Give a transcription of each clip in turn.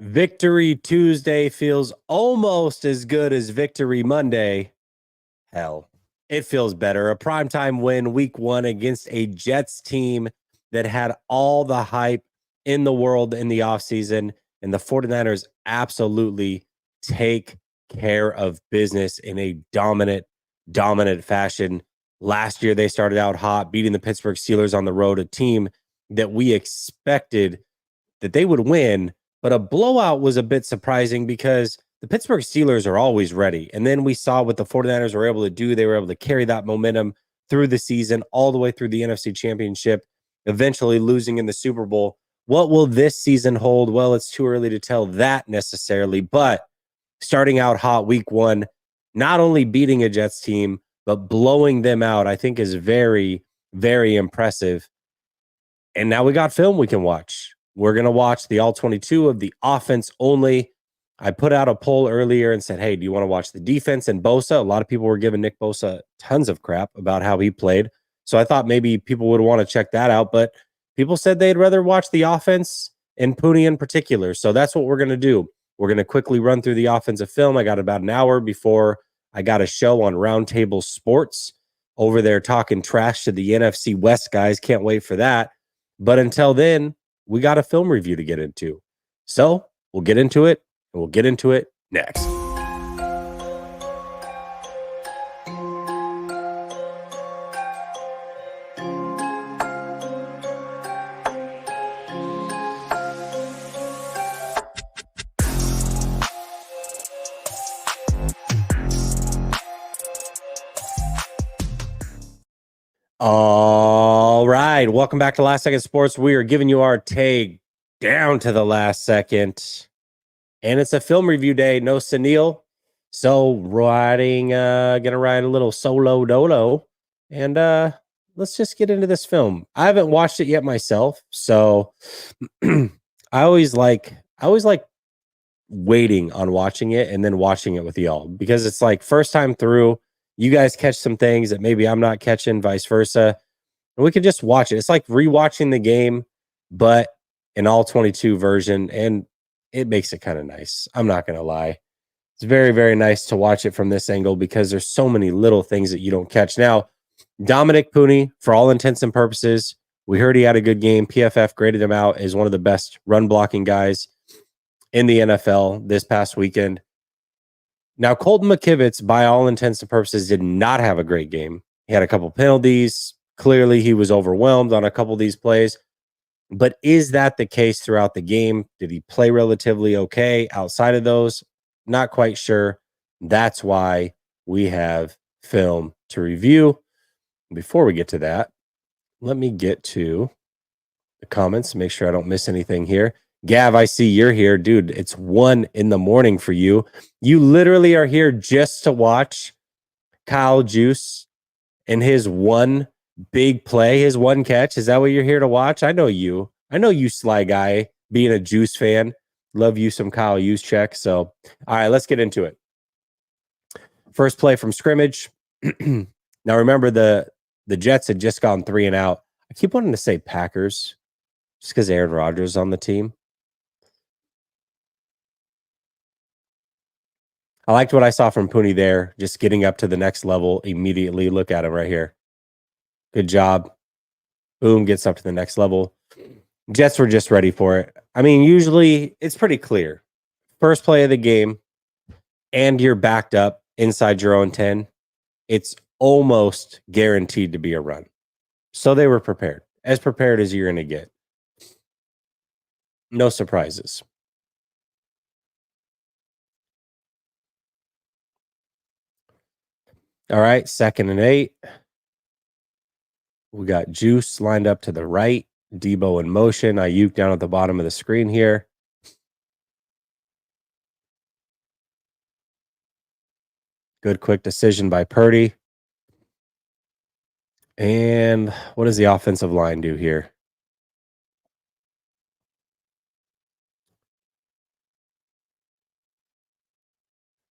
Victory Tuesday feels almost as good as Victory Monday. Hell, it feels better. A primetime win week 1 against a Jets team that had all the hype in the world in the offseason. And the 49ers absolutely take care of business in a dominant fashion. Last year, they started out hot, beating the Pittsburgh Steelers on the road, a team that we expected that they would win. But a blowout was a bit surprising because the Pittsburgh Steelers are always ready. And then we saw what the 49ers were able to do. They were able to carry that momentum through the season, all the way through the NFC Championship, eventually losing in the Super Bowl. What will this season hold? Well, it's too early to tell that necessarily, but starting out hot week 1, not only beating a Jets team, but blowing them out, I think is very, very impressive. And now we got film we can watch. We're going to watch the all 22 of the offense only. I put out a poll earlier and said, hey, do you want to watch the defense and Bosa? A lot of people were giving Nick Bosa tons of crap about how he played. So I thought maybe people would want to check that out. But people said they'd rather watch the offense and Pooney in particular. So that's what we're going to do. We're going to quickly run through the offensive film. I got about an hour before I got a show on Roundtable Sports over there talking trash to the NFC West guys. Can't wait for that. But until then, we got a film review to get into. So we'll get into it, and we'll get into it next. All right. Welcome back to Last Second Sports. We are giving you our take down to the last second. And it's a film review day. No Sunil. So gonna ride a little solo dolo. And let's just get into this film. I haven't watched it yet myself. So I always like waiting on watching it and then watching it with y'all, because it's like first time through. You guys catch some things that maybe I'm not catching, vice versa. And we can just watch it. It's like rewatching the game, but an all 22 version. And it makes it kind of nice. I'm not going to lie. It's very, very nice to watch it from this angle because there's so many little things that you don't catch. Now, Dominic Pooney, for all intents and purposes, we heard he had a good game. PFF graded him out as one of the best run blocking guys in the NFL this past weekend. Now, Colton McKivitz, by all intents and purposes, did not have a great game. He had a couple penalties. Clearly, he was overwhelmed on a couple of these plays. But is that the case throughout the game? Did he play relatively okay outside of those? Not quite sure. That's why we have film to review. Before we get to that, let me get to the comments, make sure I don't miss anything here. Gav, I see you're here. Dude, it's 1 a.m. for you. You literally are here just to watch Kyle Juice and his one big play, his one catch. Is that what you're here to watch? I know you. I know you, sly guy, being a Juice fan. Love you some Kyle Juszczyk. So, all right, let's get into it. First play from scrimmage. Now, remember, the Jets had just gone 3 and out. I keep wanting to say Packers just because Aaron Rodgers is on the team. I liked what I saw from Pooney there, just getting up to the next level immediately. Look at him right here. Good job. Boom, gets up to the next level. Jets were just ready for it. I mean, usually it's pretty clear. First play of the game, and you're backed up inside your own 10. It's almost guaranteed to be a run. So they were prepared as you're going to get. No surprises. All right, 2nd and 8. We got Juice lined up to the right. Debo in motion. Ayuk down at the bottom of the screen here. Good quick decision by Purdy. And what does the offensive line do here?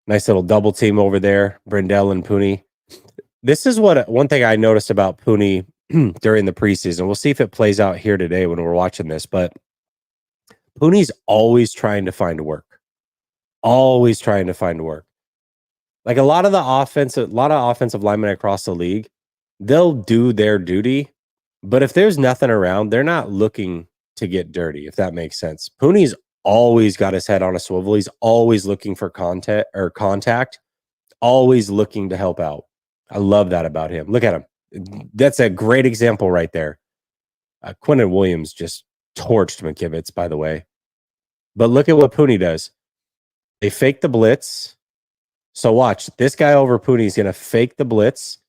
Nice little double team over there, Brindell and Pooney. This is what one thing I noticed about Pooney during the preseason. We'll see if it plays out here today when we're watching this, but Pooney's always trying to find work. Always trying to find work. Like a lot of offensive linemen across the league, they'll do their duty, but if there's nothing around, they're not looking to get dirty, if that makes sense. Pooney's always got his head on a swivel. He's always looking for contact, always looking to help out. I love that about him. Look at him. That's a great example right there. Quentin Williams just torched McKivitz, by the way. But look at what Pooney does. They fake the blitz. So watch, this guy over Pooney is going to fake the blitz,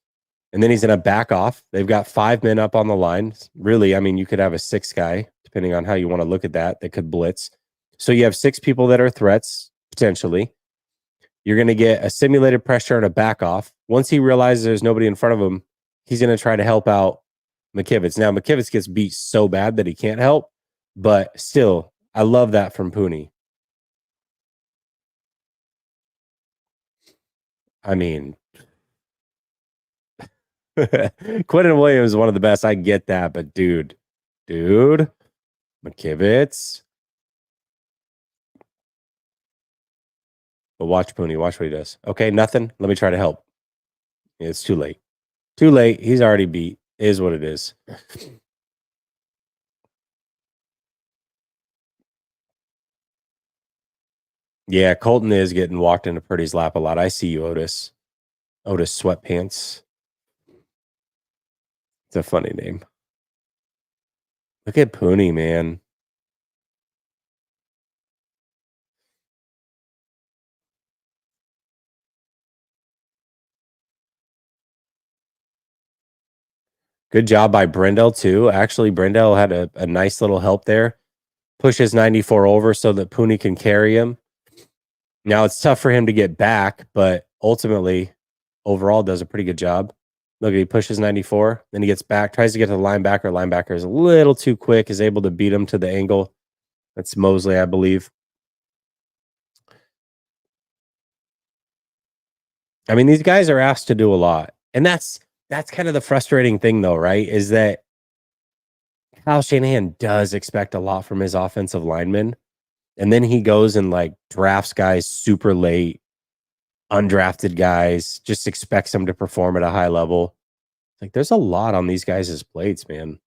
and then he's going to back off. They've got 5 men up on the line. Really, I mean, you could have a 6 guy, depending on how you want to look at that could blitz. So you have 6 people that are threats, potentially. You're going to get a simulated pressure and a back off. Once he realizes there's nobody in front of him, he's going to try to help out McKivitz. Now, McKivitz gets beat so bad that he can't help, but still, I love that from Pooney. I mean, Quentin Williams is one of the best. I get that, but dude, McKivitz. But watch Pooney. Watch what he does. Okay, nothing. Let me try to help. It's too late. Too late. He's already beat. It is what it is. Yeah, Colton is getting walked into Purdy's lap a lot. I see you, Otis. Otis Sweatpants. It's a funny name. Look at Pooney, man. Good job by Brendel, too. Actually, Brendel had a nice little help there. Pushes 94 over so that Pooney can carry him. Now, it's tough for him to get back, but ultimately, overall, does a pretty good job. Look, he pushes 94, then he gets back, tries to get to the linebacker. Linebacker is a little too quick, is able to beat him to the angle. That's Mosley, I believe. I mean, these guys are asked to do a lot. And that's kind of the frustrating thing, though, right? Is that Kyle Shanahan does expect a lot from his offensive linemen. And then he goes and like drafts guys super late, undrafted guys, just expects them to perform at a high level. Like there's a lot on these guys' plates, man.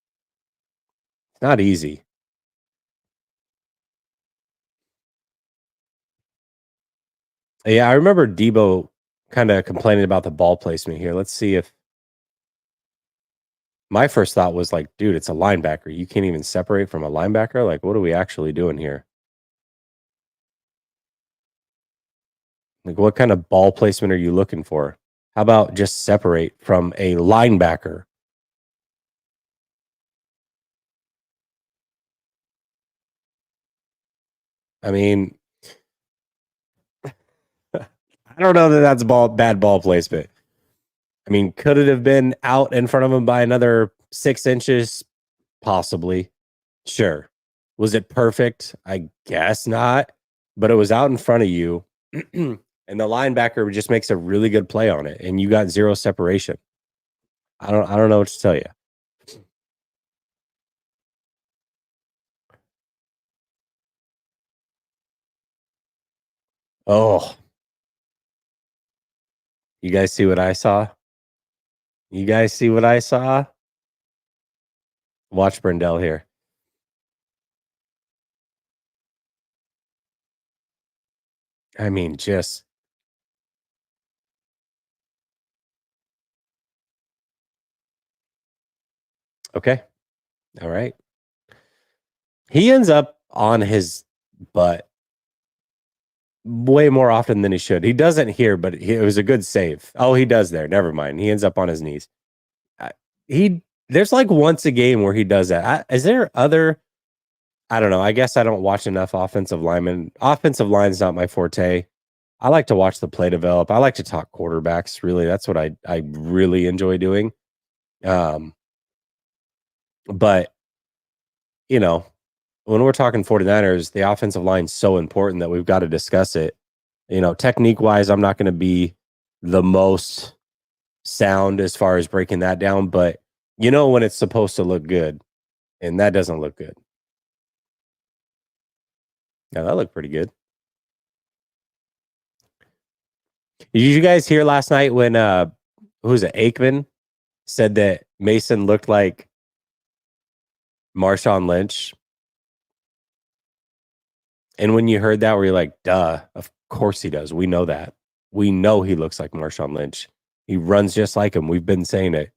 It's not easy. Yeah, I remember Debo kind of complaining about the ball placement here. Let's see if my first thought was like, dude, it's a linebacker. You can't even separate from a linebacker. Like, what are we actually doing here? Like, what kind of ball placement are you looking for? How about just separate from a linebacker? I mean, I don't know that that's bad ball placement. I mean, could it have been out in front of him by another 6 inches? Possibly. Sure. Was it perfect? I guess not. But it was out in front of you. And the linebacker just makes a really good play on it. And you got 0 separation. I don't know what to tell you. Oh. You guys see what I saw? You guys see what I saw? Watch Brendel here. I mean, just okay. All right. He ends up on his butt way more often than he should. He doesn't here, but it was a good save. Oh, he does there. Never mind. He ends up on his knees. There's like once a game where he does that. Is there other? I don't know. I guess I don't watch enough offensive linemen. Offensive line is not my forte. I like to watch the play develop. I like to talk quarterbacks. Really, that's what I really enjoy doing. But you know, when we're talking 49ers, the offensive line is so important that we've got to discuss it. You know, technique wise, I'm not going to be the most sound as far as breaking that down, but you know when it's supposed to look good, and that doesn't look good. Yeah, that looked pretty good. Did you guys hear last night when who was it, Aikman said that Mason looked like Marshawn Lynch? And when you heard that, were you like, duh, of course he does. We know that. We know he looks like Marshawn Lynch. He runs just like him. We've been saying it.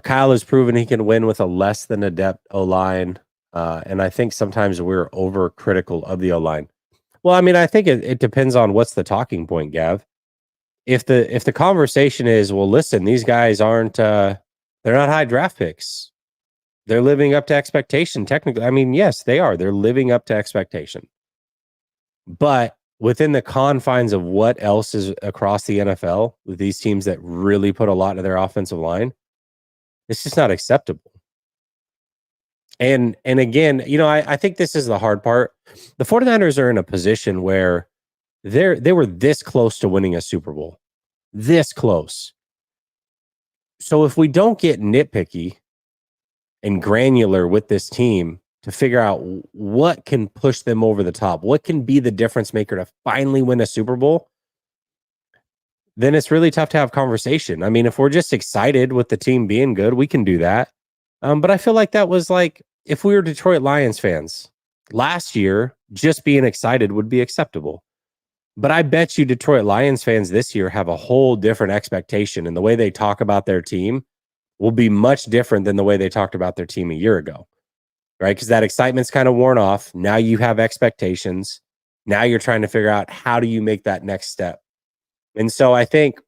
Kyle has proven he can win with a less than adept O-line. And I think sometimes we're overcritical of the O-line. Well, I mean, I think it depends on what's the talking point, Gav. If the conversation is, well, listen, these guys aren't they're not high draft picks. They're living up to expectation. Technically, I mean, yes, they are. They're living up to expectation. But within the confines of what else is across the NFL with these teams that really put a lot into their offensive line, it's just not acceptable. And again, I think this is the hard part. The 49ers are in a position where they were this close to winning a Super Bowl. This close. So if we don't get nitpicky and granular with this team to figure out what can push them over the top, what can be the difference maker to finally win a Super Bowl, then it's really tough to have conversation. I mean, if we're just excited with the team being good, we can do that. But I feel like that was like, if we were Detroit Lions fans last year, just being excited would be acceptable. But I bet you Detroit Lions fans this year have a whole different expectation, and the way they talk about their team will be much different than the way they talked about their team a year ago, right? Because that excitement's kind of worn off. Now you have expectations. Now you're trying to figure out, how do you make that next step? And so I think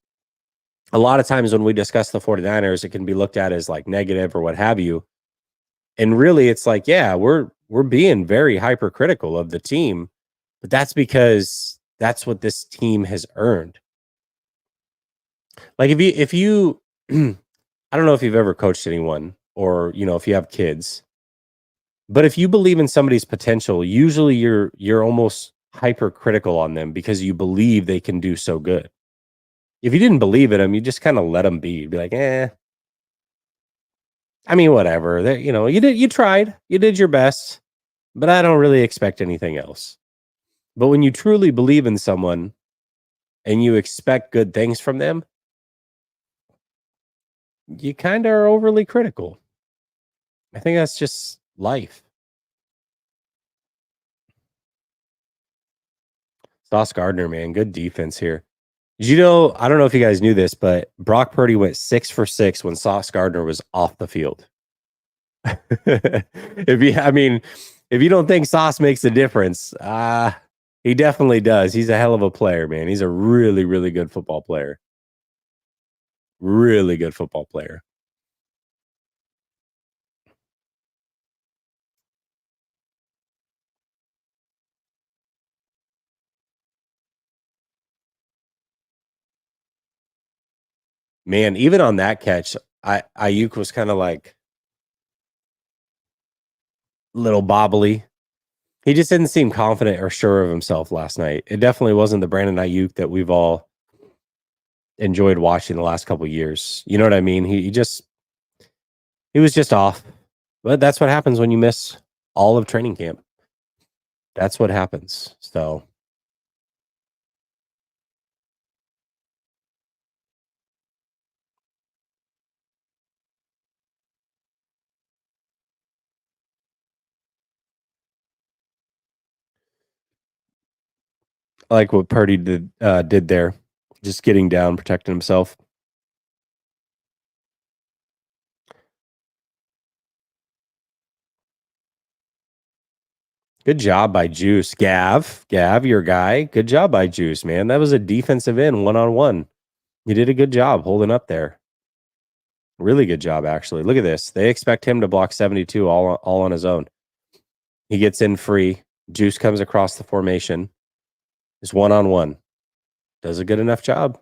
a lot of times when we discuss the 49ers, it can be looked at as like negative or what have you. And really it's like, yeah, we're being very hypercritical of the team, but that's because that's what this team has earned. Like if you I don't know if you've ever coached anyone or, if you have kids, but if you believe in somebody's potential, usually you're almost hypercritical on them because you believe they can do so good. If you didn't believe in them, you just kind of let them be. You'd be like, I mean, whatever. You tried, you did your best, but I don't really expect anything else. But when you truly believe in someone and you expect good things from them, you kind of are overly critical. I think that's just life. Sauce Gardner, man, good defense here. Did you know? I don't know if you guys knew this, but Brock Purdy went 6 for 6 when Sauce Gardner was off the field. If you don't think Sauce makes a difference, he definitely does. He's a hell of a player, man. He's a really, really good football player. Really good football player. Man, even on that catch, Ayuk was kind of like little bobbly. He just didn't seem confident or sure of himself last night. It definitely wasn't the Brandon Ayuk that we've all enjoyed watching the last couple of years. You know what I mean? He was just off. But that's what happens when you miss all of training camp. That's what happens. So I like what Purdy did there, just getting down, protecting himself. Good job by Juice. Gav, your guy. Good job by Juice, man. That was a defensive end, one-on-one. You did a good job holding up there. Really good job, actually. Look at this. They expect him to block 72 all on his own. He gets in free. Juice comes across the formation. It's one-on-one. Does a good enough job.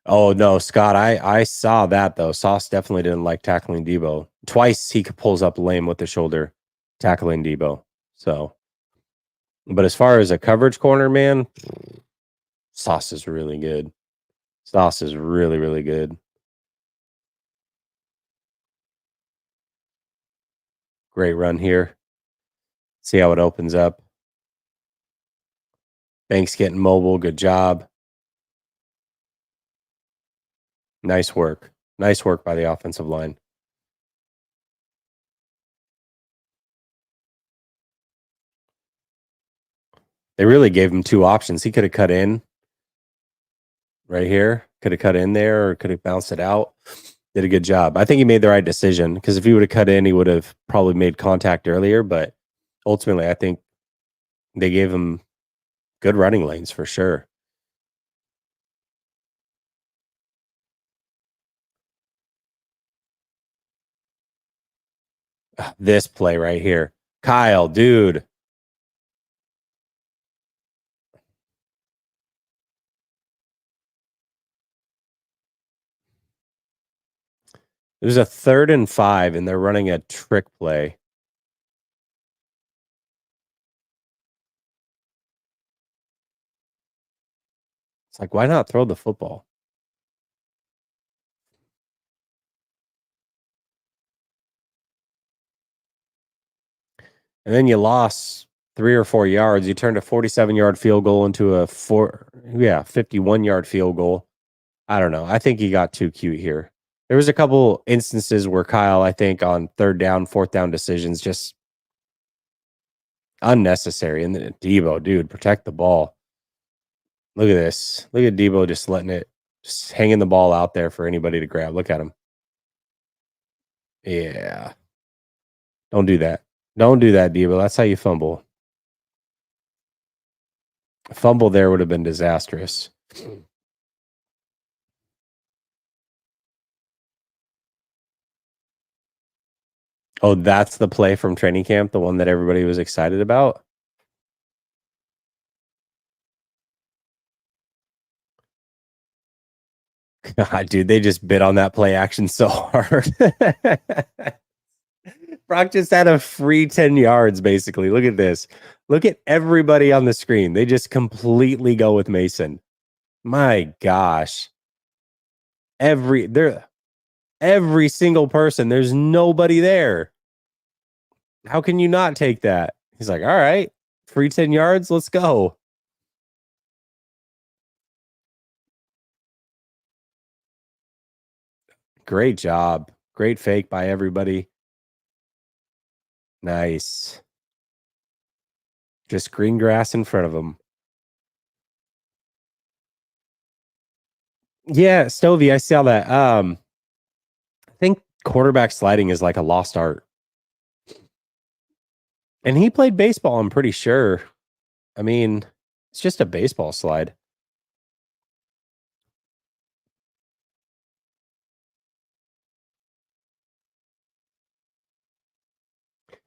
Oh no, Scott, I saw that though. Sauce definitely didn't like tackling Debo. Twice he pulls up lame with the shoulder tackling Debo. So, but as far as a coverage corner, man, Sauce is really good. Sauce is really, really good. Great run here. See how it opens up. Banks getting mobile. Good job. Nice work. Nice work by the offensive line. They really gave him two options. He could have cut in right here, could have cut in there, or could have bounced it out. Did a good job. I think he made the right decision because if he would have cut in, he would have probably made contact earlier. But ultimately, I think they gave him good running lanes for sure. This play right here. Kyle, dude. It was a 3rd and 5, and they're running a trick play. It's like, why not throw the football? And then you lost 3 or 4 yards. You turned a 47-yard field goal into a 51-yard field goal. I don't know. I think he got too cute here. There was a couple instances where Kyle, I think, on 3rd down, 4th down decisions, just unnecessary. And then Debo, dude, protect the ball. Look at this. Look at Debo just letting it, just hanging the ball out there for anybody to grab. Look at him. Yeah. Don't do that. Don't do that, Debo. That's how you fumble. A fumble there would have been disastrous. Oh, that's the play from training camp, the one that everybody was excited about? God, dude, they just bit on that play action so hard. Brock just had a free 10 yards, basically. Look at this. Look at everybody on the screen. They just completely go with Mason. My gosh. Every single person. There's nobody there. How can you not take that? He's like, all right, free 10 yards. Let's go. Great job. Great fake by everybody. Nice. Just green grass in front of him. Yeah, Stovey, I saw that. I think quarterback sliding is like a lost art. And he played baseball, I'm pretty sure. I mean, it's just a baseball slide.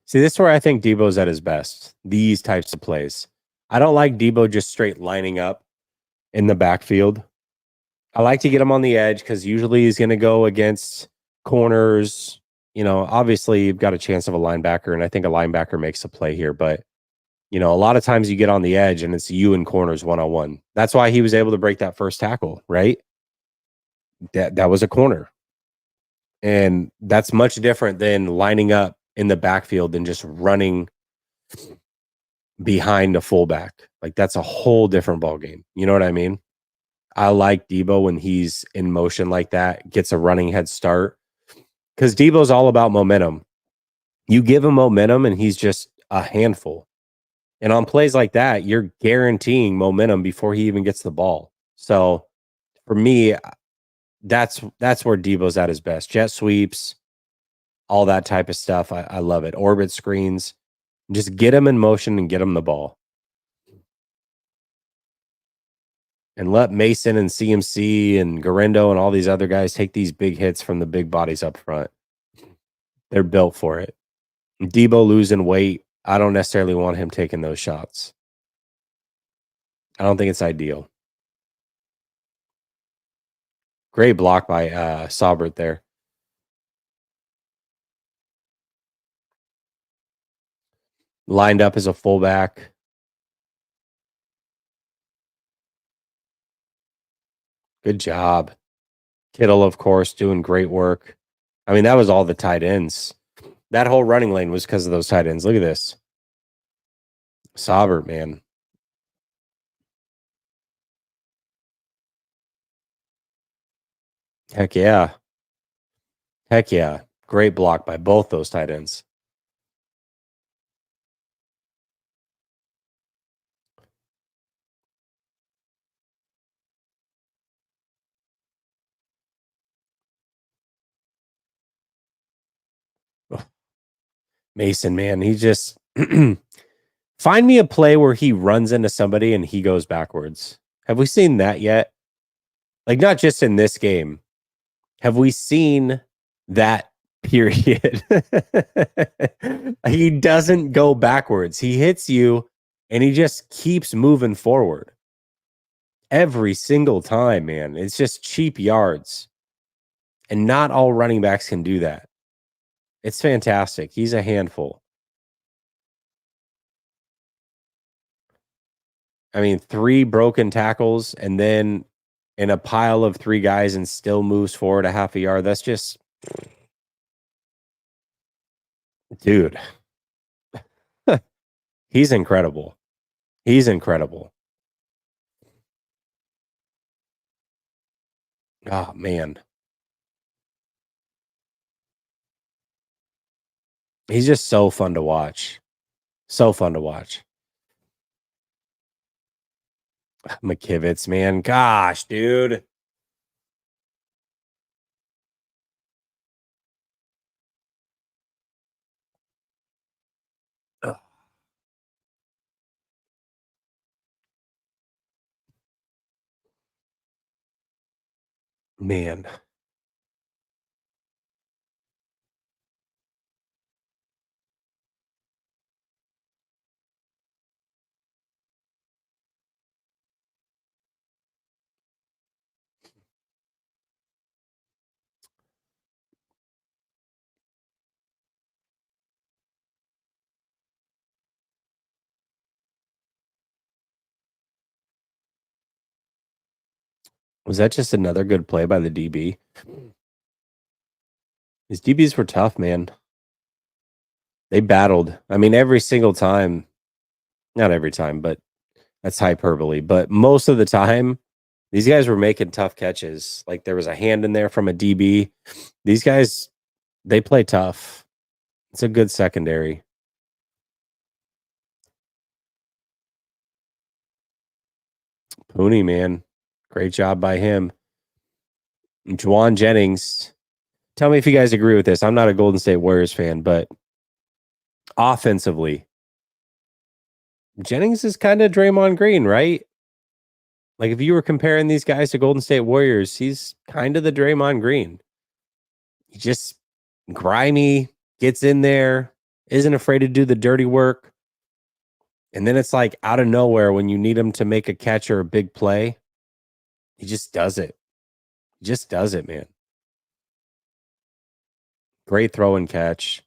See, this is where I think Debo's at his best. These types of plays. I don't like Debo just straight lining up in the backfield. I like to get him on the edge because usually he's going to go against corners. You know, obviously you've got a chance of a linebacker, and I think a linebacker makes a play here. But, you know, a lot of times you get on the edge and it's you and corners one-on-one. That's why he was able to break that first tackle, right? That was a corner. And that's much different than lining up in the backfield and just running behind a fullback. Like that's a whole different ball game. You know what I mean? I like Debo when he's in motion like that, gets a running head start. Because Debo's all about momentum. You give him momentum and he's just a handful. And on plays like that, you're guaranteeing momentum before he even gets the ball. So for me, that's where Debo's at his best. Jet sweeps, all that type of stuff. I love it. Orbit screens. Just get him in motion and get him the ball. And let Mason and CMC and Garendo and all these other guys take these big hits from the big bodies up front. They're built for it. Debo losing weight, I don't necessarily want him taking those shots. I don't think it's ideal. Great block by Saubert there. Lined up as a fullback. Good job. Kittle, of course, doing great work. I mean, that was all the tight ends. That whole running lane was because of those tight ends. Look at this. Saubert, man. Heck yeah. Heck yeah. Great block by both those tight ends. Mason, man, he just find me a play where he runs into somebody and he goes backwards. Have we seen that yet? Like, not just in this game. Have we seen that period? He doesn't go backwards. He hits you and he just keeps moving forward every single time, man. It's just cheap yards. And not all running backs can do that. It's fantastic. He's a handful. I mean, 3 broken tackles and then in a pile of 3 guys and still moves forward a half a yard. That's just, dude, he's incredible. He's incredible. Oh, man. He's just so fun to watch. So fun to watch. McKivitz, man. Gosh, dude. Ugh, man. Was that just another good play by the DB? His DBs were tough, man. They battled. I mean, every single time, not every time, but that's hyperbole. But most of the time, these guys were making tough catches. Like there was a hand in there from a DB. These guys, they play tough. It's a good secondary. Pooney, man. Great job by him. Juwan Jennings. Tell me if you guys agree with this. I'm not a Golden State Warriors fan, but offensively, Jennings is kind of Draymond Green, right? Like if you were comparing these guys to Golden State Warriors, he's kind of the Draymond Green. He just grimy, gets in there, isn't afraid to do the dirty work. And then it's like out of nowhere when you need him to make a catch or a big play, he just does it. He just does it, man. Great throw and catch.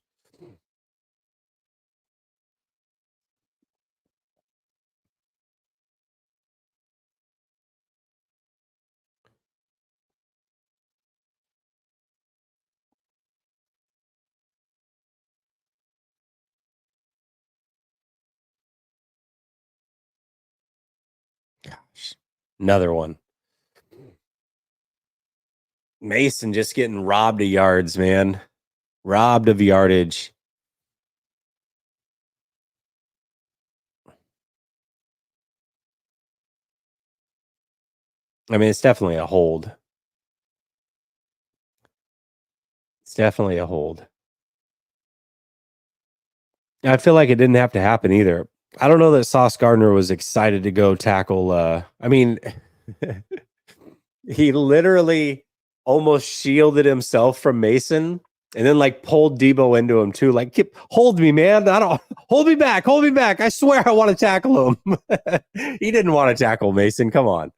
Gosh. Another one. Mason just getting robbed of yards, man. Robbed of yardage. I mean, it's definitely a hold. It's definitely a hold. I feel like it didn't have to happen either. I don't know that Sauce Gardner was excited to go tackle. I mean, he literally almost shielded himself from Mason and then like pulled Debo into him too. Like, hold me, man. I don't hold me back. Hold me back. I swear I want to tackle him. He didn't want to tackle Mason. Come on.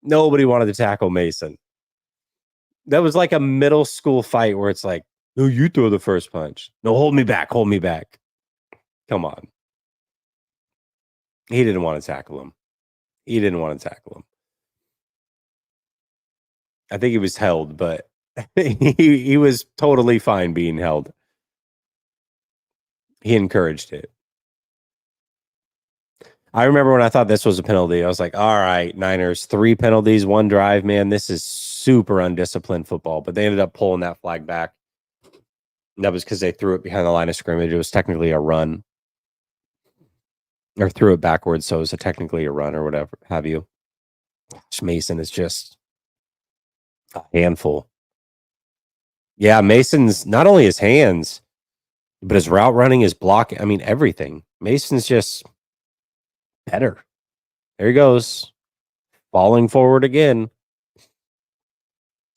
Nobody wanted to tackle Mason. That was like a middle school fight where it's like, no, you throw the first punch. No, hold me back. Hold me back. Come on. He didn't want to tackle him. He didn't want to tackle him. I think he was held, but he was totally fine being held. He encouraged it. I remember when I thought this was a penalty, I was like, all right, Niners, 3 penalties, 1 drive, man. This is super undisciplined football. But they ended up pulling that flag back. And that was because they threw it behind the line of scrimmage. It was technically a run. Or threw it backwards, so it was technically a run or whatever have you. Mason is just a handful. Yeah, Mason's not only his hands, but his route running, his blocking. I mean, everything. Mason's just better. There he goes. Falling forward again.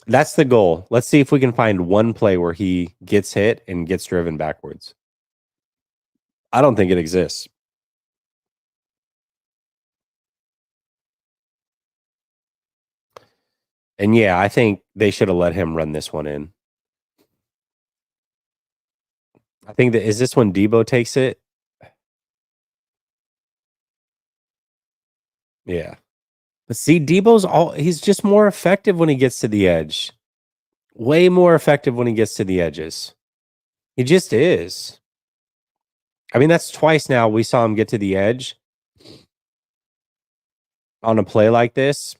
That's the goal. Let's see if we can find one play where he gets hit and gets driven backwards. I don't think it exists. And yeah, I think they should have let him run this one in. I think that is this when Debo takes it? Yeah. But see, he's just more effective when he gets to the edge. Way more effective when he gets to the edges. He just is. I mean, that's twice now we saw him get to the edge on a play like this.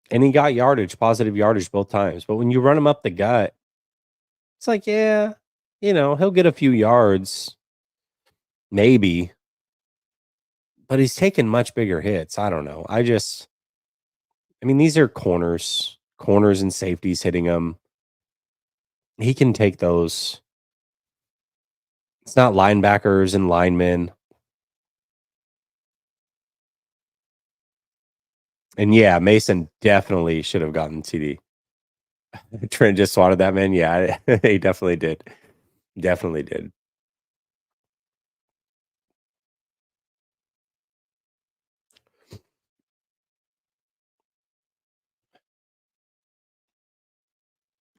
And he got yardage, positive yardage both times. But when you run him up the gut, it's like, yeah, he'll get a few yards. Maybe. But he's taken much bigger hits. I don't know. I mean, these are corners and safeties hitting him. He can take those. It's not linebackers and linemen. And yeah, Mason definitely should have gotten TD. Trent just swatted that man. Yeah, he definitely did. Definitely did.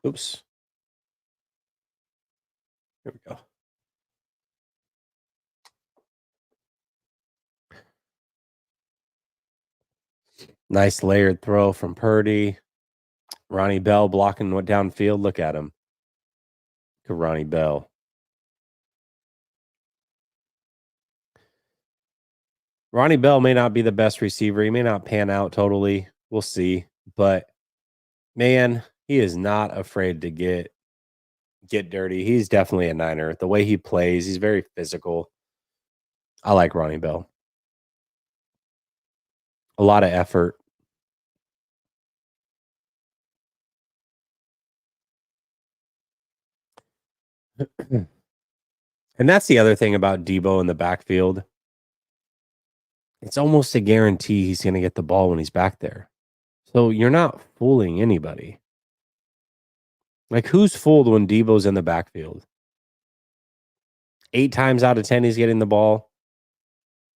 Oops. Here we go. Nice layered throw from Purdy. Ronnie Bell blocking what downfield. Look at him. Look at Ronnie Bell. Ronnie Bell may not be the best receiver. He may not pan out totally. We'll see. But man, he is not afraid to get dirty. He's definitely a Niner. The way he plays, he's very physical. I like Ronnie Bell. A lot of effort. And that's the other thing about Debo in the backfield. It's almost a guarantee he's going to get the ball when he's back there. So you're not fooling anybody. Like, who's fooled when Debo's in the backfield? 8 times out of 10, he's getting the ball.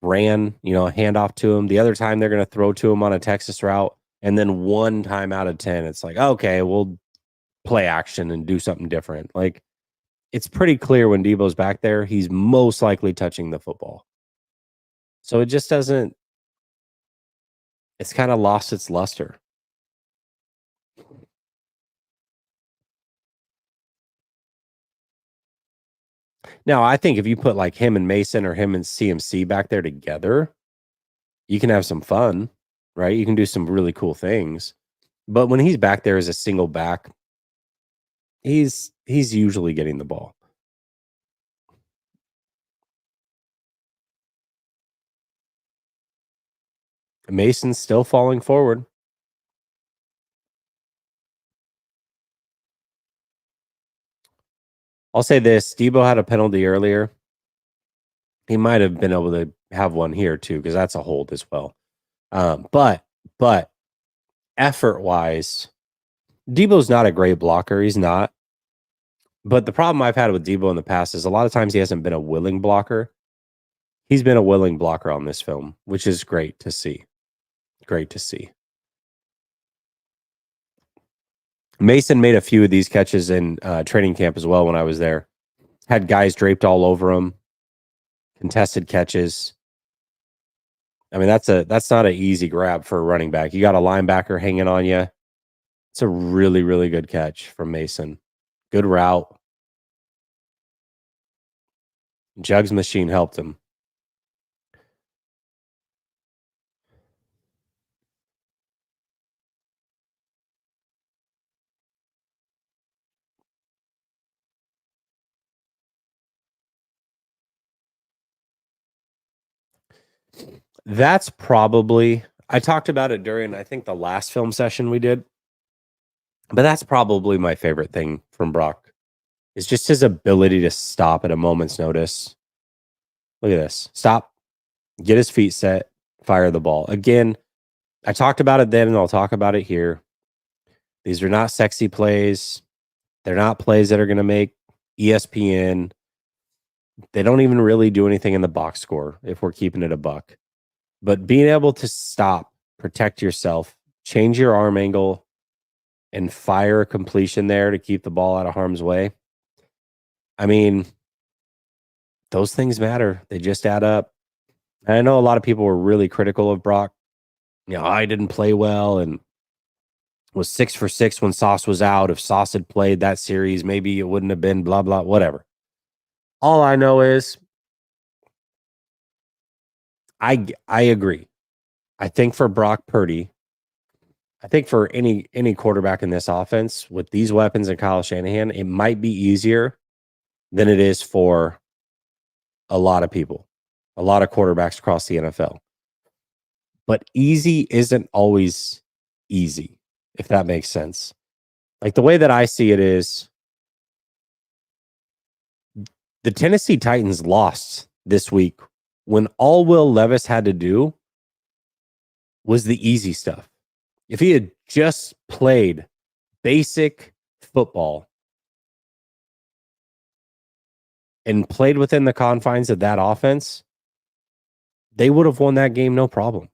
Ran, a handoff to him. The other time, they're going to throw to him on a Texas route. And then 1 time out of 10, it's like, okay, we'll play action and do something different. Like, it's pretty clear when Debo's back there, he's most likely touching the football. So it just doesn't, it's kind of lost its luster. Now, I think if you put like him and Mason or him and CMC back there together, you can have some fun, right? You can do some really cool things. But when he's back there as a single back, he's usually getting the ball. Mason's still falling forward. I'll say this, Debo had a penalty earlier. He might have been able to have one here too, because that's a hold as well. But effort-wise, Debo's not a great blocker. He's not. But the problem I've had with Debo in the past is a lot of times he hasn't been a willing blocker. He's been a willing blocker on this film, which is great to see. Great to see. Mason made a few of these catches in training camp as well when I was there. Had guys draped all over him. Contested catches. I mean, that's not an easy grab for a running back. You got a linebacker hanging on you. It's a really, really good catch from Mason. Good route. Jugs machine helped him. That's probably, I talked about it during, I think, the last film session we did, but that's probably my favorite thing from Brock is just his ability to stop at a moment's notice. Look at this. Stop, get his feet set, fire the ball. Again, I talked about it then and I'll talk about it here. These are not sexy plays. They're not plays that are going to make ESPN. They don't even really do anything in the box score if we're keeping it a buck. But being able to stop, protect yourself, change your arm angle, and fire a completion there to keep the ball out of harm's way. I mean, those things matter. They just add up. And I know a lot of people were really critical of Brock. You know, I didn't play well and was 6 for 6 when Sauce was out. If Sauce had played that series, maybe it wouldn't have been blah, blah, whatever. All I know is I agree. I think for Brock Purdy, I think for any quarterback in this offense with these weapons and Kyle Shanahan, it might be easier than it is for a lot of people, a lot of quarterbacks across the NFL. But easy isn't always easy, if that makes sense. Like the way that I see it is the Tennessee Titans lost this week when all Will Levis had to do was the easy stuff. If he had just played basic football and played within the confines of that offense, they would have won that game no problem.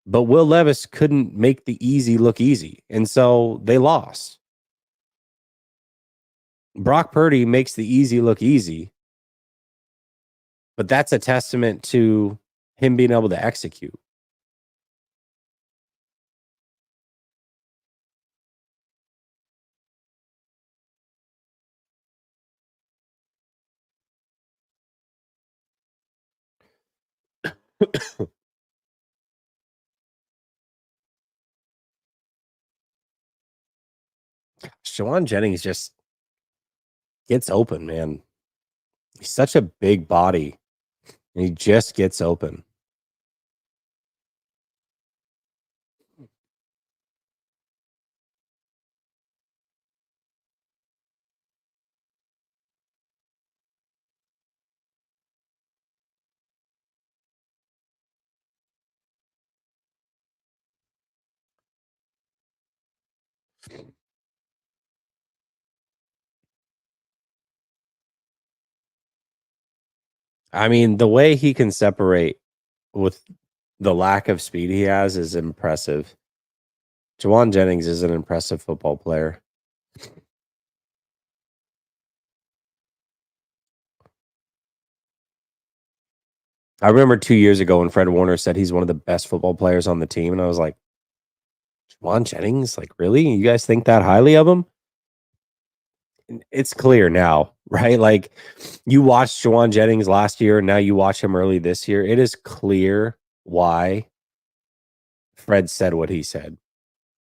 But Will Levis couldn't make the easy look easy, and so they lost. Brock Purdy makes the easy look easy, but that's a testament to him being able to execute. Jawan Jennings just gets open, man. He's such a big body, and he just gets open. I mean, the way he can separate with the lack of speed he has is impressive. Jawan Jennings is an impressive football player. I remember 2 years ago when Fred Warner said he's one of the best football players on the team, and I was like, Jawan Jennings? Like, really? You guys think that highly of him? It's clear now, right? Like, you watched Jawan Jennings last year, and now you watch him early this year. It is clear why Fred said what he said.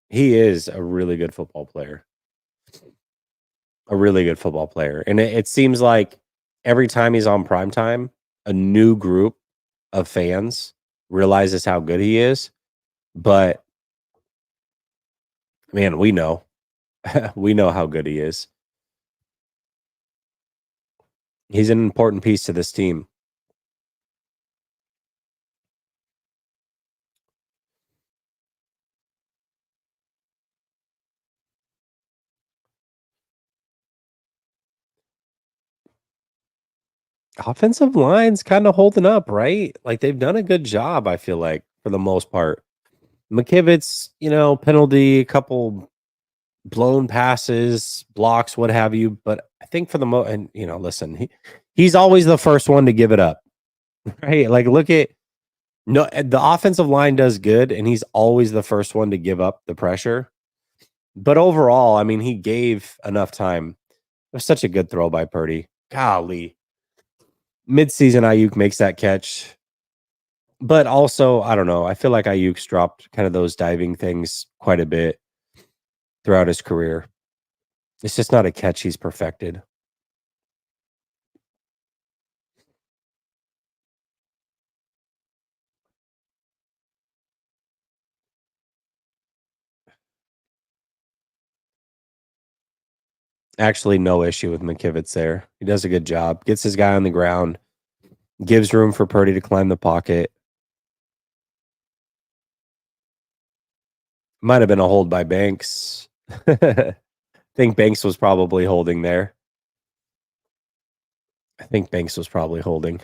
He is a really good football player. A really good football player. And it seems like every time he's on primetime, a new group of fans realizes how good he is. But man, we know. We know how good he is. He's an important piece to this team. Offensive line's kind of holding up, right? Like they've done a good job, I feel like, for the most part. McKivitz, penalty, a couple blown passes, blocks, what have you. But I think for the most, and listen, he's always the first one to give it up, right? Like look at No, the offensive line does good, and he's always the first one to give up the pressure. But overall, I mean, he gave enough time. It was such a good throw by Purdy. Golly. Midseason, Ayuk makes that catch. But also, I don't know. I feel like Ayuk's dropped kind of those diving things quite a bit throughout his career. It's just not a catch he's perfected. Actually, no issue with McKivitz there. He does a good job. Gets his guy on the ground, gives room for Purdy to climb the pocket. Might have been a hold by Banks. I think Banks was probably holding there. I think Banks was probably holding.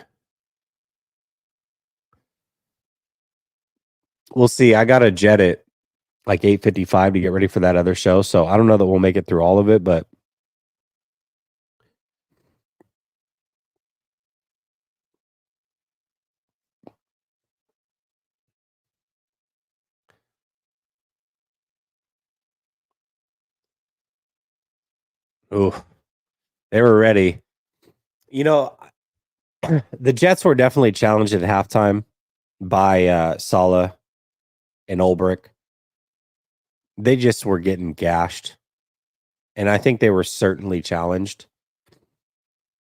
We'll see. I gotta jet it like 8:55 to get ready for that other show. So I don't know that we'll make it through all of it, but ooh, they were ready. You know, the Jets were definitely challenged at halftime by Saleh and Ulbrich. They just were getting gashed. And I think they were certainly challenged.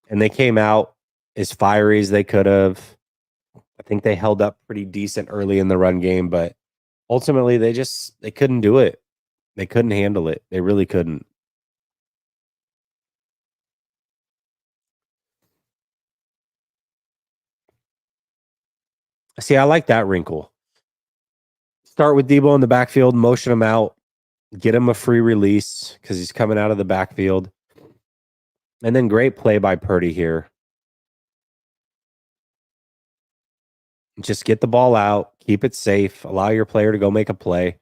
And they came out as fiery as they could have. I think they held up pretty decent early in the run game, but ultimately they couldn't do it. They couldn't handle it. They really couldn't. See, I like that wrinkle. Start with Debo in the backfield, motion him out, get him a free release because he's coming out of the backfield. And then great play by Purdy here. Just get the ball out, keep it safe, allow your player to go make a play.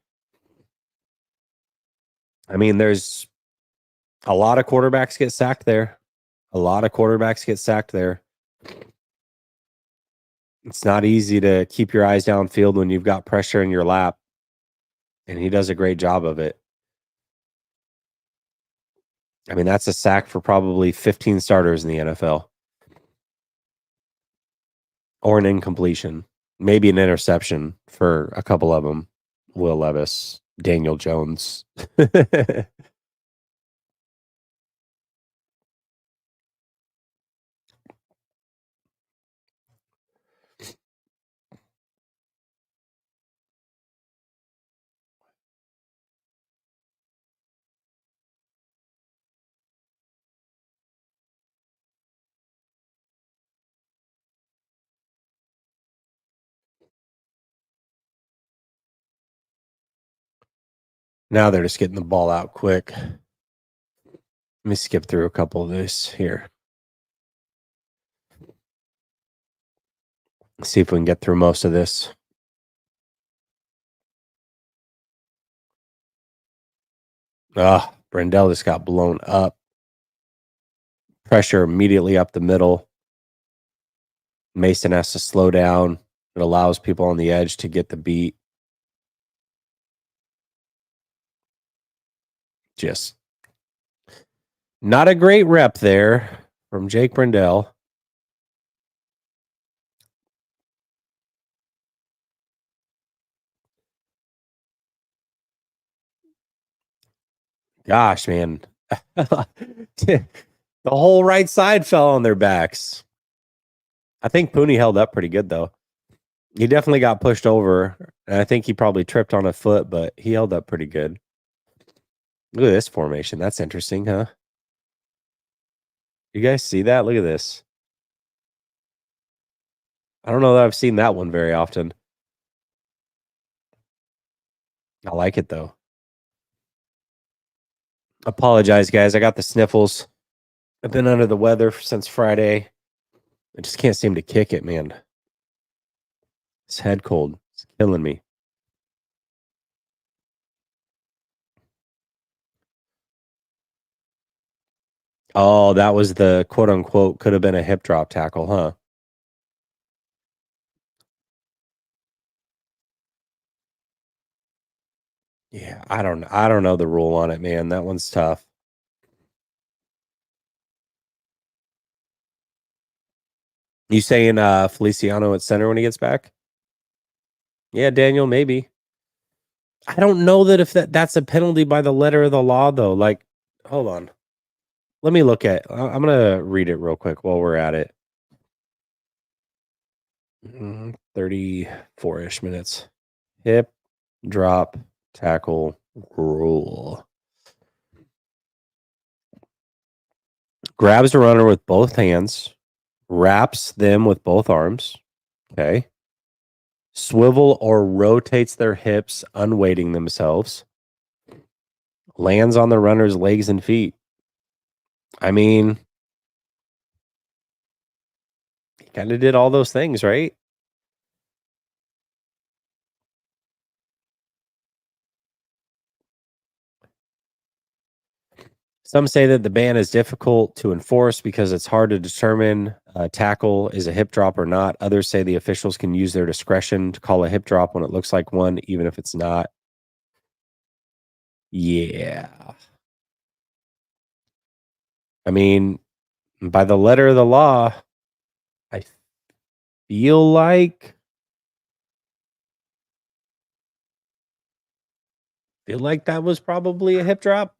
I mean, there's a lot of quarterbacks get sacked there. A lot of quarterbacks get sacked there. It's not easy to keep your eyes downfield when you've got pressure in your lap, and he does a great job of it. I mean, that's a sack for probably 15 starters in the NFL, or an incompletion, maybe an interception for a couple of them. Will Levis, Daniel Jones. Now they're just getting the ball out quick. Let me skip through a couple of this here. See if we can get through most of this. Brendel just got blown up. Pressure immediately up the middle. Mason has to slow down. It allows people on the edge to get the beat. Just not a great rep there from Jake Brendel. Gosh, man. The whole right side fell on their backs. I think Pooney held up pretty good, though. He definitely got pushed over, and I think he probably tripped on a foot, but he held up pretty good. Look at this formation. That's interesting, huh? You guys see that? Look at this. I don't know that I've seen that one very often. I like it, though. Apologize, guys. I got the sniffles. I've been under the weather since Friday. I just can't seem to kick it, man. It's head cold. It's killing me. Oh, that was the quote unquote could have been a hip drop tackle, huh? Yeah, I don't know the rule on it, man. That one's tough. You saying Feliciano at center when he gets back? Yeah, Daniel, maybe. I don't know that if that's a penalty by the letter of the law though. Like, hold on. Let me look at I'm gonna read it real quick while we're at it. 34-ish minutes. Hip drop tackle rule. Grabs the runner with both hands, wraps them with both arms. Okay. Swivel or rotates their hips, unweighting themselves. Lands on the runner's legs and feet. I mean, he kind of did all those things, right? Some say that the ban is difficult to enforce because it's hard to determine a tackle is a hip drop or not. Others say the officials can use their discretion to call a hip drop when it looks like one, even if it's not. Yeah. I mean, by the letter of the law, I feel like that was probably a hip drop.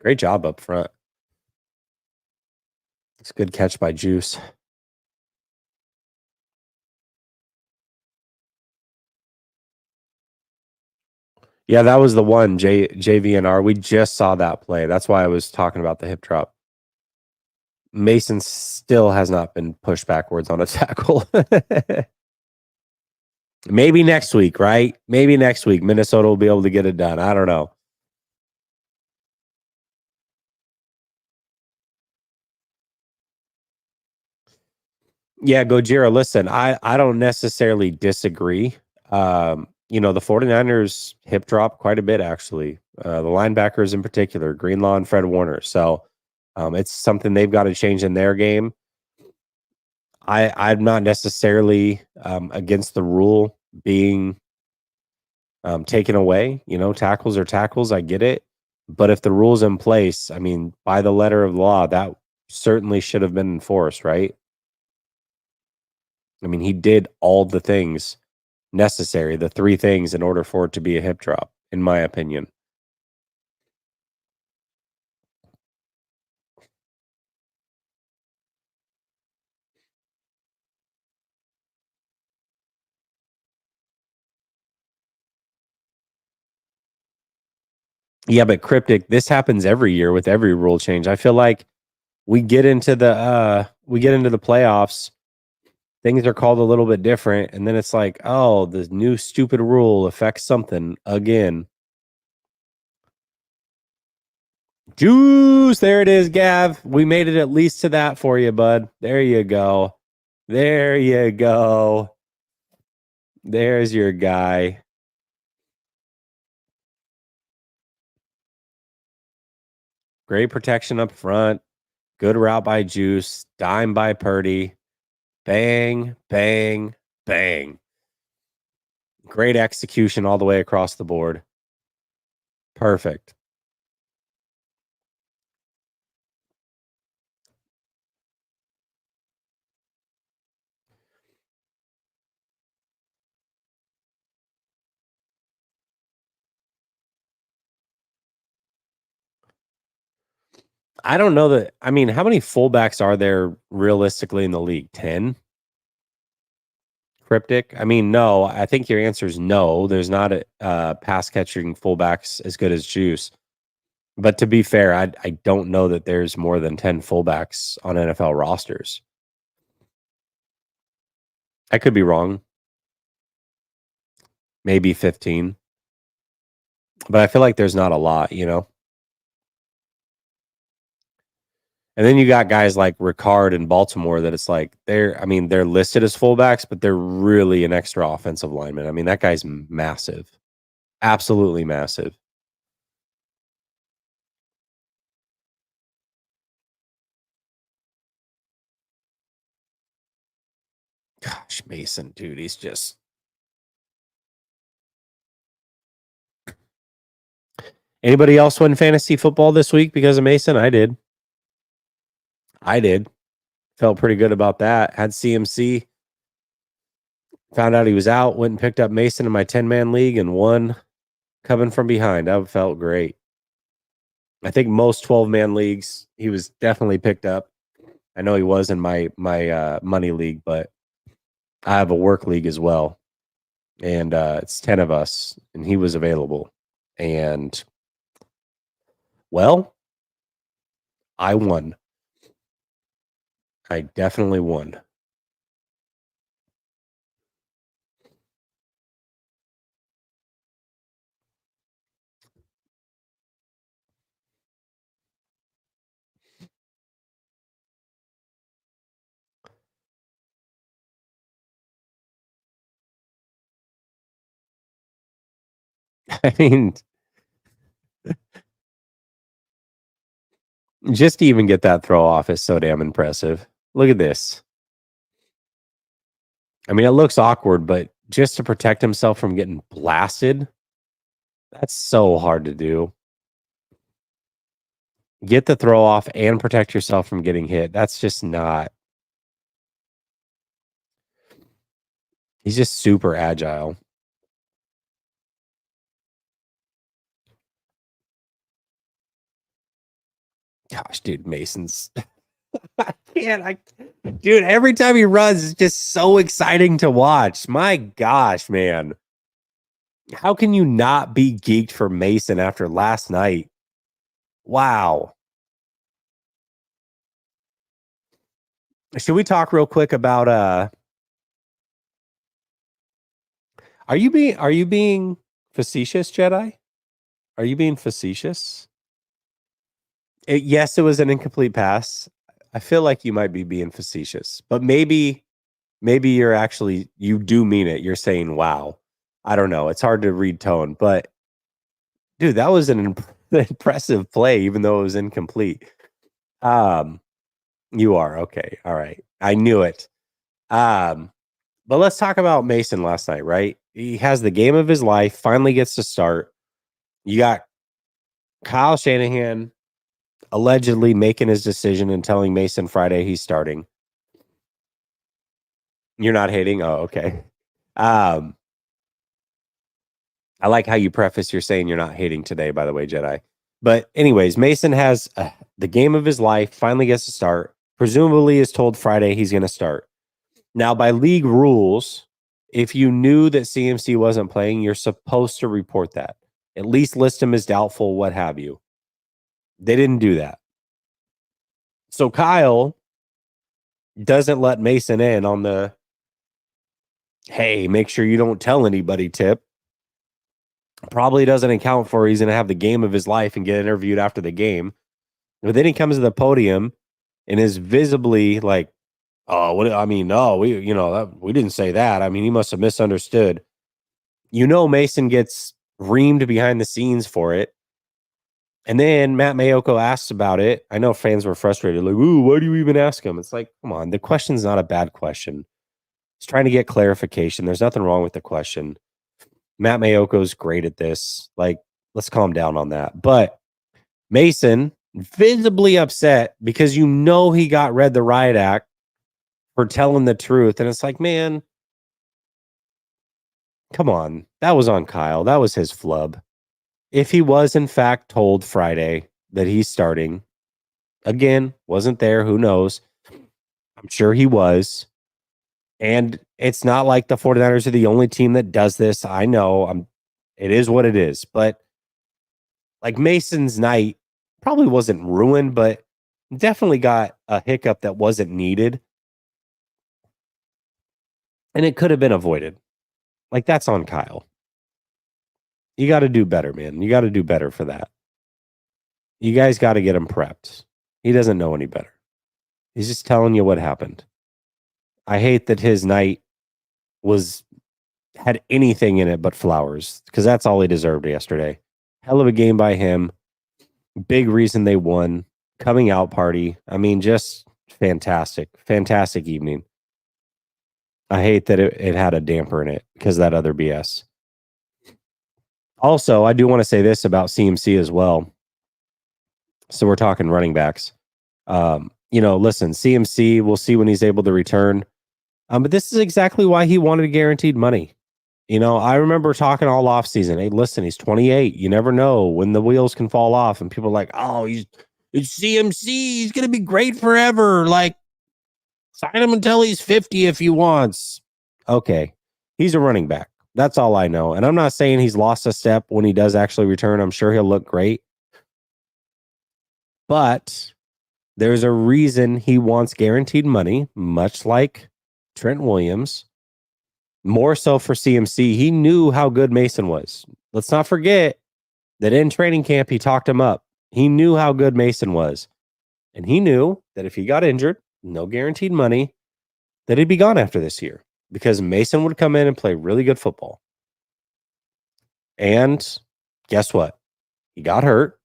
Great job up front. It's a good catch by Juice. Yeah, that was the one, JVNR. We just saw that play. That's why I was talking about the hip drop. Mason still has not been pushed backwards on a tackle. Maybe next week, right? Maybe next week Minnesota will be able to get it done. I don't know. Yeah, Gojira, listen, I don't necessarily disagree. The 49ers hip drop quite a bit actually. The linebackers in particular, Greenlaw and Fred Warner. So it's something they've got to change in their game. I'm not necessarily against the rule being taken away. Tackles are tackles. I get it. But if the rule's in place, I mean, by the letter of law, that certainly should have been enforced, right? I mean, he did all the things necessary, the three things in order for it to be a hip drop, in my opinion. Yeah, but Cryptic, this happens every year with every rule change. I feel like we get into the playoffs, things are called a little bit different, and then it's like, oh, the new stupid rule affects something again. Juice, there it is, Gav. We made it at least to that for you, bud. There you go. There you go. There's your guy. Great protection up front. Good route by Juice. Dime by Purdy. Bang, bang, bang. Great execution all the way across the board. Perfect. I don't know that. I mean, how many fullbacks are there realistically in the league? 10? Cryptic? I mean, no. I think your answer is no. There's not a pass catching fullbacks as good as Juice. But to be fair, I don't know that there's more than 10 fullbacks on NFL rosters. I could be wrong. Maybe 15. But I feel like there's not a lot. And then you got guys like Ricard in Baltimore that it's like they're listed as fullbacks, but they're really an extra offensive lineman. I mean, that guy's massive. Absolutely massive. Gosh, Mason, dude, he's just. Anybody else win fantasy football this week because of Mason? I did. Felt pretty good about that. Had CMC. Found out he was out. Went and picked up Mason in my 10-man league and won coming from behind. That felt great. I think most 12-man leagues, he was definitely picked up. I know he was in my money league, but I have a work league as well. And it's 10 of us, and he was available. And, well, I won. I definitely won. I mean, just to even get that throw off is so damn impressive. Look at this. I mean, it looks awkward, but just to protect himself from getting blasted, that's so hard to do. Get the throw off and protect yourself from getting hit. That's just not. He's just super agile. Gosh, dude, Mason's. I can't. Dude, every time he runs, it's just so exciting to watch. My gosh, man. How can you not be geeked for Mason after last night? Wow. Should we talk real quick about are you being facetious, Jedi? Are you being facetious? Yes, it was an incomplete pass. I feel like you might be being facetious, but maybe you're actually, you do mean it. You're saying, wow. I don't know. It's hard to read tone, but dude, that was an impressive play, even though it was incomplete. You are okay. All right. I knew it. But let's talk about Mason last night, right? He has the game of his life, finally gets to start. You got Kyle Shanahan allegedly making his decision and telling Mason Friday he's starting. You're not hating? Oh, okay. I like how you preface you're saying you're not hating today, by the way, Jedi. But anyways, Mason has the game of his life, finally gets to start. Presumably is told Friday he's going to start. Now, by league rules, if you knew that CMC wasn't playing, you're supposed to report that. At least list him as doubtful, what have you. They didn't do that. So Kyle doesn't let Mason in on the, hey, make sure you don't tell anybody tip. Probably doesn't account for he's going to have the game of his life and get interviewed after the game. But then he comes to the podium and is visibly like, oh, what? I mean, no, we didn't say that. I mean, he must have misunderstood. Mason gets reamed behind the scenes for it. And then Matt Mayoko asks about it. I know fans were frustrated, like, ooh, why do you even ask him? It's like, come on, the question's not a bad question. He's trying to get clarification. There's nothing wrong with the question. Matt Mayoko's great at this. Like, let's calm down on that. But Mason, visibly upset because he got read the riot act for telling the truth. And it's like, man, come on. That was on Kyle. That was his flub. If he was, in fact, told Friday that he's starting, again, wasn't there. Who knows? I'm sure he was. And it's not like the 49ers are the only team that does this. I know. It is what it is. But like Mason's night probably wasn't ruined, but definitely got a hiccup that wasn't needed. And it could have been avoided. Like, that's on Kyle. You got to do better, man. You got to do better for that. You guys got to get him prepped. He doesn't know any better. He's just telling you what happened. I hate that his night had anything in it but flowers, because that's all he deserved yesterday. Hell of a game by him. Big reason they won. Coming out party. I mean, just fantastic. Fantastic evening. I hate that it had a damper in it because of that other BS. Also, I do want to say this about CMC as well. So we're talking running backs. Listen, CMC, we'll see when he's able to return. But this is exactly why he wanted guaranteed money. I remember talking all off season. Hey, listen, he's 28. You never know when the wheels can fall off, and people are like, "Oh, it's CMC. He's gonna be great forever. Like, sign him until he's 50 if he wants." Okay, he's a running back. That's all I know. And I'm not saying he's lost a step when he does actually return. I'm sure he'll look great, but there's a reason he wants guaranteed money, much like Trent Williams. More so for CMC, he knew how good Mason was. Let's not forget that in training camp, he talked him up. He knew how good Mason was. And he knew that if he got injured, no guaranteed money, that he'd be gone after this year because Mason would come in and play really good football. And guess what? He got hurt.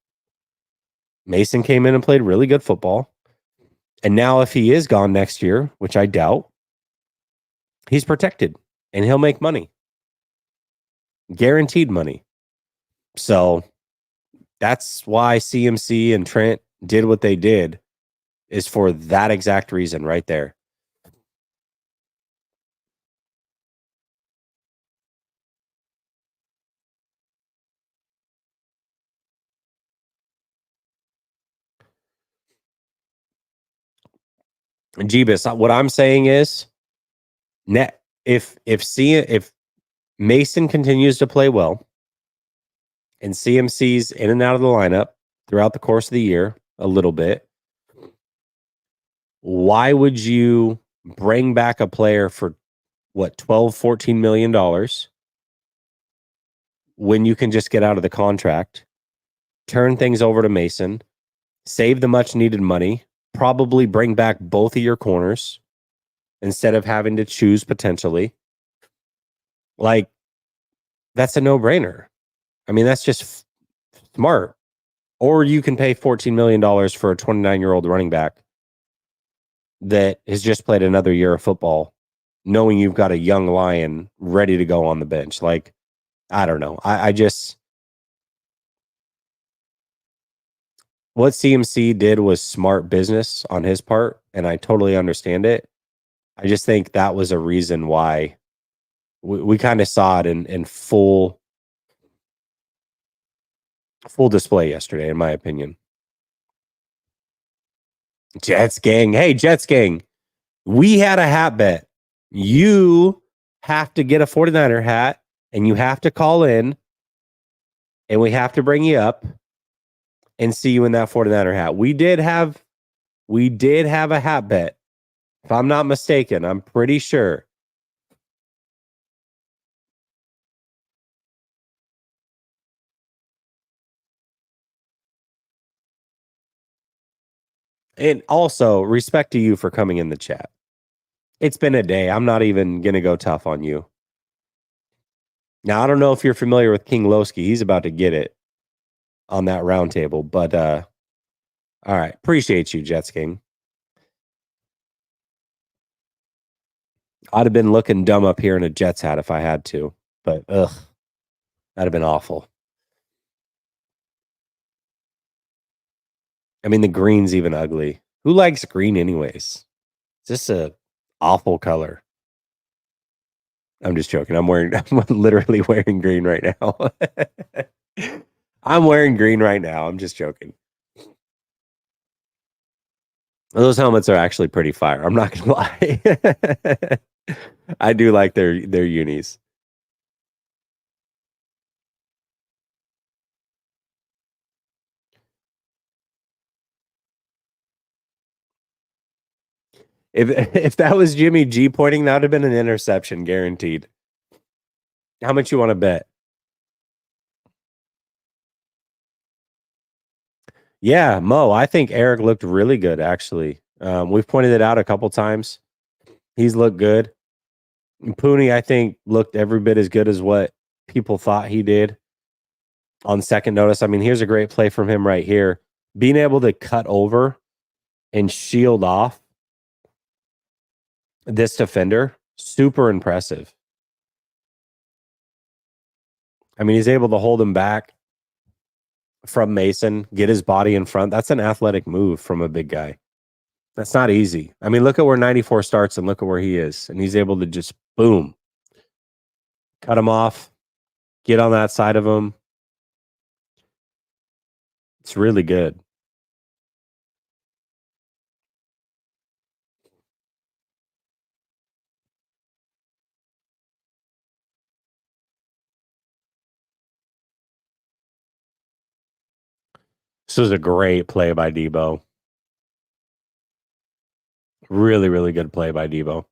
Mason came in and played really good football. And now if he is gone next year, which I doubt, he's protected and he'll make money. Guaranteed money. So that's why CMC and Trent did what they did, is for that exact reason right there. And Jeebus, what I'm saying is, if Mason continues to play well and CMC's in and out of the lineup throughout the course of the year a little bit, why would you bring back a player for what, $12-14 million when you can just get out of the contract, turn things over to Mason, save the much needed money, probably bring back both of your corners instead of having to choose potentially? Like, that's a no-brainer. I mean, that's just smart. Or you can pay $14 million for a 29-year-old running back that has just played another year of football, knowing you've got a young lion ready to go on the bench. Like, I don't know. I just, what CMC did was smart business on his part, and I totally understand it. I just think that was a reason why we kind of saw it in full display yesterday, in my opinion. Jets gang. Hey, Jets gang. We had a hat bet. You have to get a 49er hat and you have to call in and we have to bring you up and see you in that 49er hat. We did have a hat bet. If I'm not mistaken, I'm pretty sure. And also, respect to you for coming in the chat. It's been a day. I'm not even going to go tough on you. Now, I don't know if you're familiar with King Lowski. He's about to get it on that round table. But, all right. Appreciate you, Jets King. I'd have been looking dumb up here in a Jets hat if I had to. But, that'd have been awful. I mean, the green's even ugly. Who likes green anyways? It's just a awful color. I'm just joking. I'm literally wearing green right now. I'm wearing green right now. I'm just joking. Those helmets are actually pretty fire. I'm not gonna lie. I do like their unis. If that was Jimmy G pointing, that would have been an interception, guaranteed. How much you want to bet? Yeah, Mo, I think Eric looked really good, actually. We've pointed it out a couple times. He's looked good. Pooney, I think, looked every bit as good as what people thought he did on second notice. I mean, here's a great play from him right here. Being able to cut over and shield off this defender Super impressive. I mean, he's able to hold him back from Mason, get his body in front. That's an athletic move from a big guy. That's not easy. I mean, look at where 94 starts and look at where he is. And he's able to just boom, cut him off, get on that side of him. It's really good. This was a great play by Debo. Really, really good play by Debo.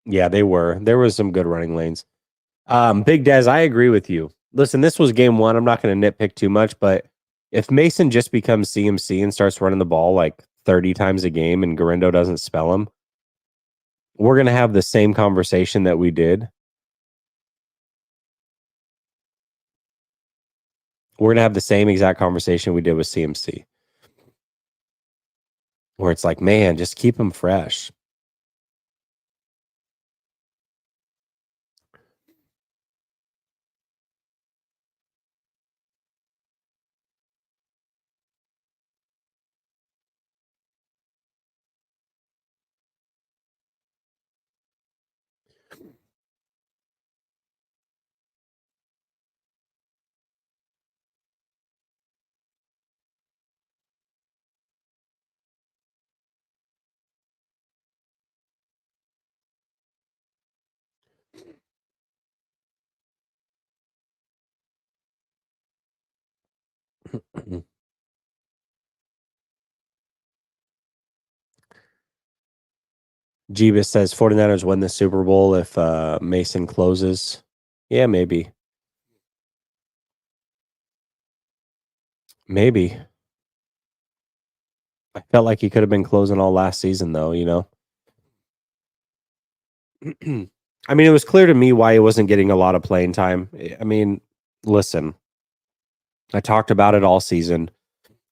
Yeah, they were. There was some good running lanes. Big Dez, I agree with you. Listen, this was game one. I'm not going to nitpick too much, but if Mason just becomes CMC and starts running the ball like 30 times a game and Garindo doesn't spell him, we're going to have the same conversation that we did. We're going to have the same exact conversation we did with CMC, where it's like, man, just keep him fresh. Jeebus says 49ers win the Super Bowl if Mason closes. Yeah, maybe. Maybe. I felt like he could have been closing all last season, though, you know? I mean, it was clear to me why he wasn't getting a lot of playing time. I mean, listen, I talked about it all season.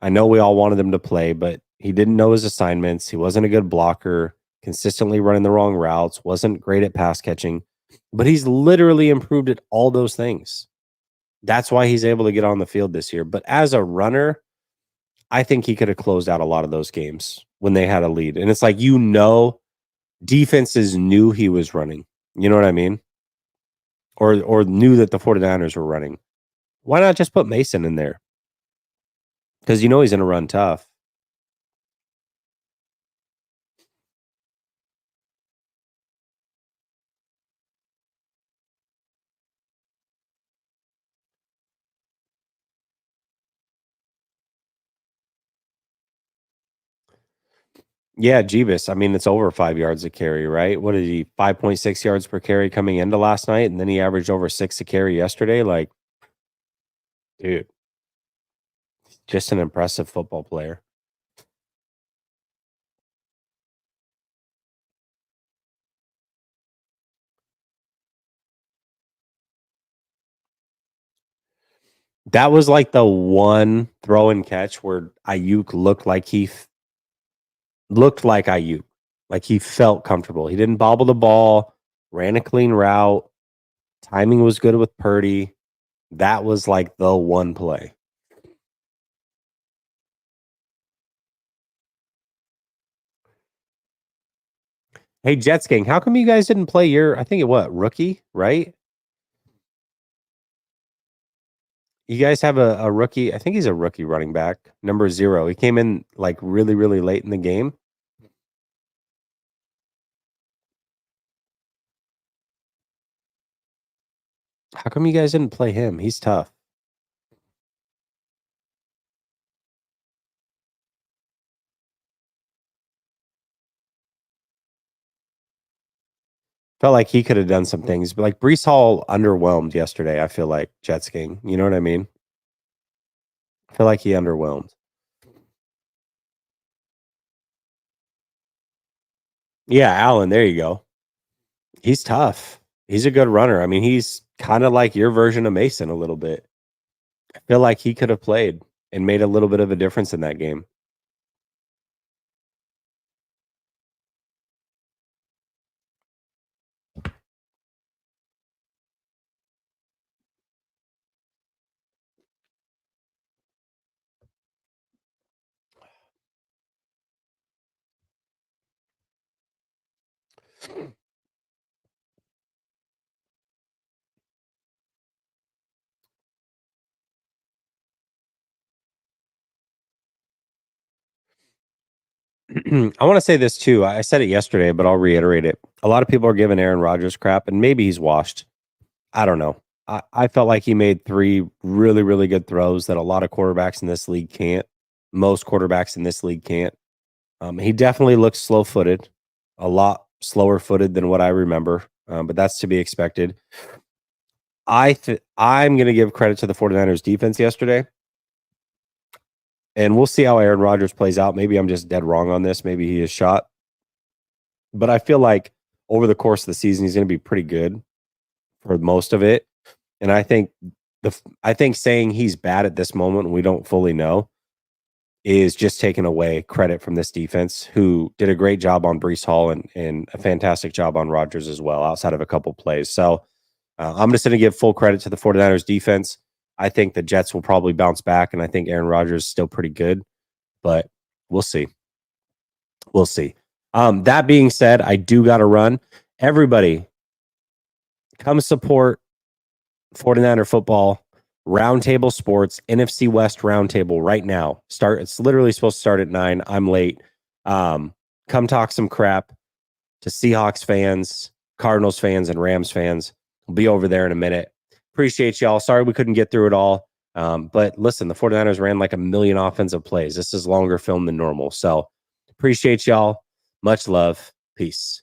I know we all wanted him to play, but he didn't know his assignments. He wasn't a good blocker, consistently running the wrong routes, wasn't great at pass catching, but he's literally improved at all those things. That's why he's able to get on the field this year. But as a runner, I think he could have closed out a lot of those games when they had a lead. And it's like, defenses knew he was running. You know what I mean? Or knew that the 49ers were running. Why not just put Mason in there? Because he's going to run tough. Yeah, Jeebus. I mean, it's over 5 yards a carry, right? What did he 5.6 yards per carry coming into last night, and then he averaged over 6 a carry yesterday? Like, dude, just an impressive football player. That was like the one throw and catch where Ayuk looked like looked like Ayuk. Like he felt comfortable. He didn't bobble the ball, ran a clean route. Timing was good with Purdy. That was like the one play. Hey, Jets gang, how come you guys didn't play I think rookie, right? You guys have a rookie. I think he's a rookie running back, number 0. He came in like really, really late in the game. How come you guys didn't play him? He's tough. Felt like he could have done some things, but like Brees Hall underwhelmed yesterday. I feel like Jets gang. You know what I mean? I feel like he underwhelmed. Yeah, Allen. There you go. He's tough. He's a good runner. I mean, he's kind of like your version of Mason a little bit. I feel like he could have played and made a little bit of a difference in that game. I want to say this too. I said it yesterday, but I'll reiterate it. A lot of people are giving Aaron Rodgers crap, and maybe he's washed. I don't know. I felt like he made three really, really good throws that a lot of quarterbacks in this league can't. Most quarterbacks in this league can't. He definitely looks slow footed, a lot slower footed than what I remember, but that's to be expected. I'm going to give credit to the 49ers defense yesterday. And we'll see how Aaron Rodgers plays out. Maybe I'm just dead wrong on this. Maybe he is shot. But I feel like over the course of the season, he's going to be pretty good for most of it. And I think saying he's bad at this moment, we don't fully know, is just taking away credit from this defense, who did a great job on Breece Hall and a fantastic job on Rodgers as well, outside of a couple plays. So I'm just going to give full credit to the 49ers defense. I think the Jets will probably bounce back, and I think Aaron Rodgers is still pretty good, but we'll see. We'll see. That being said, I do got to run. Everybody, come support 49er football, Roundtable Sports, NFC West Roundtable right now. It's literally supposed to start at 9. I'm late. Come talk some crap to Seahawks fans, Cardinals fans, and Rams fans. We'll be over there in a minute. Appreciate y'all. Sorry we couldn't get through it all. But listen, the 49ers ran like a million offensive plays. This is longer film than normal. So appreciate y'all. Much love. Peace.